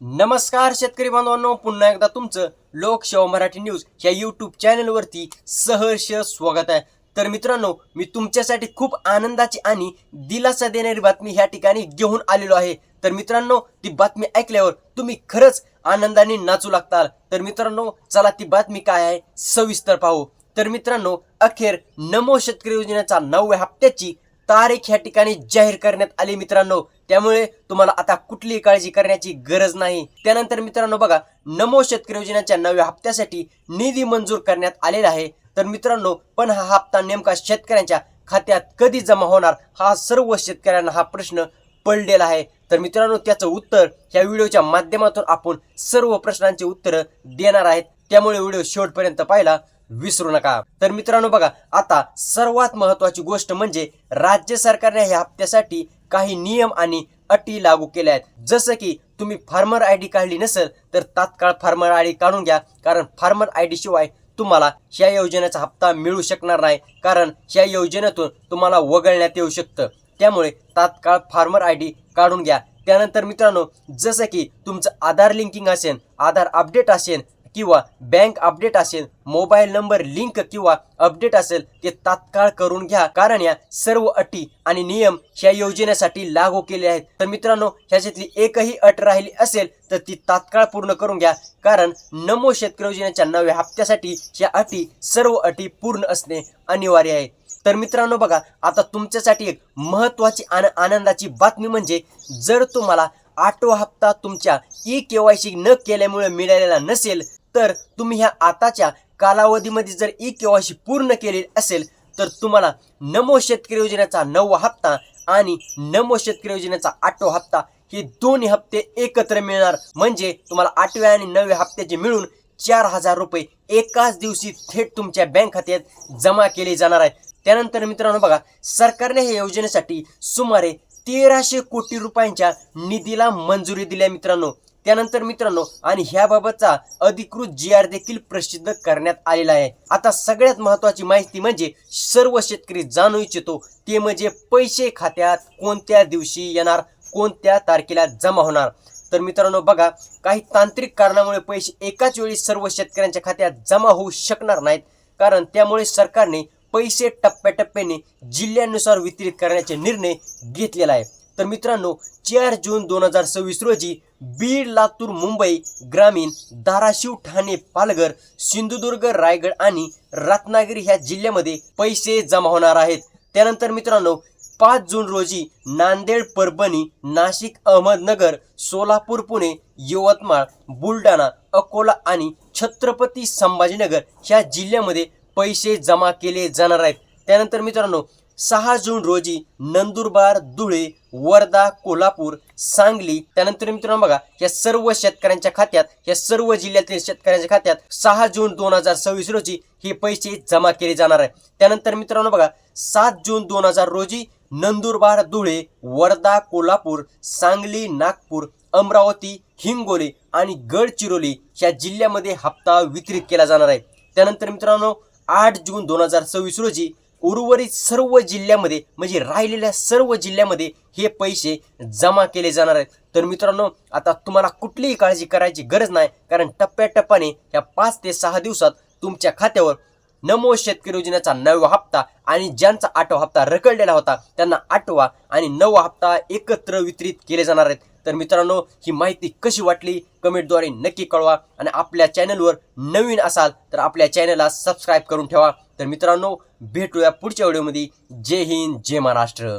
नमस्कार शेतकरी बांधवांनो, पुन्हा एकदा तुमचं लोकसेवा मराठी न्यूज या यूट्यूब चॅनलवरती सहर्ष स्वागत आहे। तर मित्रांनो, मी तुमच्यासाठी खूप आनंदाची आणि दिलासा देणारी बातमी ह्या ठिकाणी घेऊन आलेलो आहे। तर मित्रांनो, ती बातमी ऐकल्यावर तुम्ही खरंच आनंदाने नाचू लागताल। तर मित्रांनो, चला ती बातमी काय आहे सविस्तर पाहू। तर मित्रांनो, अखेर नमो शेतकरी योजनेचा 9व्या हप्त्याची तारीख ह्या ठिकाणी जाहीर करण्यात आली मित्रांनो। त्यामुळे तुम्हाला आता कुठलीही काळजी करण्याची गरज नाही। त्यानंतर मित्रांनो बघा, नमो शेतकरी योजनेच्या 9व्या हप्त्यासाठी निधी मंजूर करण्यात आलेला आहे। तर मित्रांनो, पण हा हप्ता नेमका शेतकऱ्यांच्या खात्यात कधी जमा होणार, हा सर्व शेतकऱ्यांना हा प्रश्न पडलेला आहे। तर मित्रांनो, त्याचं उत्तर या व्हिडिओच्या माध्यमातून आपण सर्व प्रश्नांची उत्तरं देणार आहेत। त्यामुळे व्हिडिओ शेवटपर्यंत पाहायला विसरू नका। तर मित्रांनो बघा, आता सर्वात महत्त्वाची गोष्ट म्हणजे राज्य सरकारने या हप्त्यासाठी काही नियम आणि अटी लागू केल्या आहेत। जसं की तुम्ही फार्मर आयडी काढली नसेल तर तात्काळ फार्मर आयडी काढून घ्या, कारण फार्मर आयडी शिवाय तुम्हाला या योजनेचा हप्ता मिळू शकणार नाही, कारण या योजनेतून तुम्हाला वगळण्यात येऊ शकतं। त्यामुळे तात्काळ फार्मर आयडी काढून घ्या। त्यानंतर मित्रांनो, जसं की तुमचं आधार लिंकिंग असेल, आधार अपडेट असेल किंवा बँक अपडेट असेल, मोबाईल नंबर लिंक किंवा अपडेट असेल, ते तात्काळ करून घ्या, कारण या सर्व अटी आणि नियम या योजनेसाठी लागू केले आहेत। तर मित्रांनो, ह्याच्यातली एकही अट राहिली असेल तर ती तात्काळ पूर्ण करून घ्या, कारण नमो शेतकरी योजनेच्या 9व्या हप्त्यासाठी या सर्व अटी पूर्ण असणे अनिवार्य आहे। तर मित्रांनो बघा, आता तुमच्यासाठी एक महत्त्वाची आनंदाची बातमी म्हणजे जर तुम्हाला 8वा हप्ता तुमच्या ई-केवायसी न केल्यामुळे मिळालेला नसेल, तर तुम्ही ह्या आताच्या कालावधीमध्ये जर ई-केवायसी पूर्ण केली असेल तर तुम्हाला नमो शेतकरी योजनेचा 9वा हप्ता आणि नमो शेतकरी योजनेचा 8वा हप्ता हे दोन्ही हप्ते एकत्र मिळणार। म्हणजे तुम्हाला 8व्या आणि 9व्या हप्त्याचे मिळून 4,000 रुपये एकाच दिवशी थेट तुमच्या बँक खात्यात जमा केले जाणार आहेत। त्यानंतर मित्रांनो बघा, सरकारने या योजनेसाठी सुमारे 1300 कोटी रुपयांच्या निधीला मंजुरी दिली आहे मित्रांनो। त्यानंतर मित्रांनो, आणि ह्याबाबतचा अधिकृत GR देखील प्रसिद्ध करण्यात आलेला आहे। आता सगळ्यात महत्त्वाची माहिती म्हणजे सर्व शेतकरी जाणू इच्छितो ते म्हणजे पैसे खात्यात कोणत्या दिवशी येणार, कोणत्या तारखेला जमा होणार। तर मित्रांनो बघा, काही तांत्रिक कारणामुळे पैसे एकाच वेळी सर्व शेतकऱ्यांच्या खात्यात जमा होऊ शकणार नाहीत, कारण त्यामुळे सरकारने पैसे टप्प्याटप्प्याने जिल्ह्यानुसार वितरित करण्याचे निर्णय घेतलेला आहे। तर मित्रांनो, 4 जून 2026 रोजी बीड, लातूर, मुंबई ग्रामीण, धाराशिव, ठाणे, पालघर, सिंधुदुर्ग, रायगड आणि रत्नागिरी ह्या जिल्ह्यामध्ये पैसे जमा होणार आहेत। त्यानंतर मित्रांनो, 5 जून रोजी नांदेड, परभणी, नाशिक, अहमदनगर, सोलापूर, पुणे, यवतमाळ, बुलढाणा, अकोला आणि छत्रपती संभाजीनगर ह्या जिल्ह्यामध्ये पैसे जमा केले जाणार आहेत। त्यानंतर मित्रांनो, 6 जून रोजी नंदुरबार, धुळे, वर्धा, कोल्हापूर, सांगली, त्यानंतर मित्रांनो बघा, या सर्व शेतकऱ्यांच्या खात्यात, या सर्व जिल्ह्यातील शेतकऱ्यांच्या खात्यात 6 जून 2026 रोजी हे पैसे जमा केले जाणार आहे। त्यानंतर मित्रांनो बघा, 7 जून 2000 रोजी नंदुरबार, धुळे, वर्धा, कोल्हापूर, सांगली, नागपूर, अमरावती, हिंगोली आणि गडचिरोली या जिल्ह्यामध्ये हप्ता वितरित केला जाणार आहे। त्यानंतर मित्रांनो, 8 जून 2026 रोजी उर्वरित सर्व जिल्ह्यामध्ये, म्हणजे राहिलेल्या सर्व जिल्ह्यामध्ये हे पैसे जमा केले जाणार आहेत। तर मित्रांनो, आता तुम्हाला कुठलीही काळजी करायची गरज नाही, कारण टप्प्याटप्प्याने या 5 ते 6 दिवसात तुमच्या खात्यावर नमो शेतकरी योजनेचा 9वा हप्ता आणि ज्यांचा 8वा हप्ता रखडलेला होता त्यांना 8वा आणि 9वा हप्ता एकत्र वितरित केले जाणार आहेत। तर मित्रांनो, ही माहिती कशी वाटली कमेंटद्वारे नक्की कळवा, आणि आपल्या चॅनलवर नवीन असाल तर आपल्या चॅनलला सबस्क्राईब करून ठेवा। तर मित्रांनो, भेटूया पुढच्या व्हिडिओमध्ये। जय हिंद, जय महाराष्ट्र।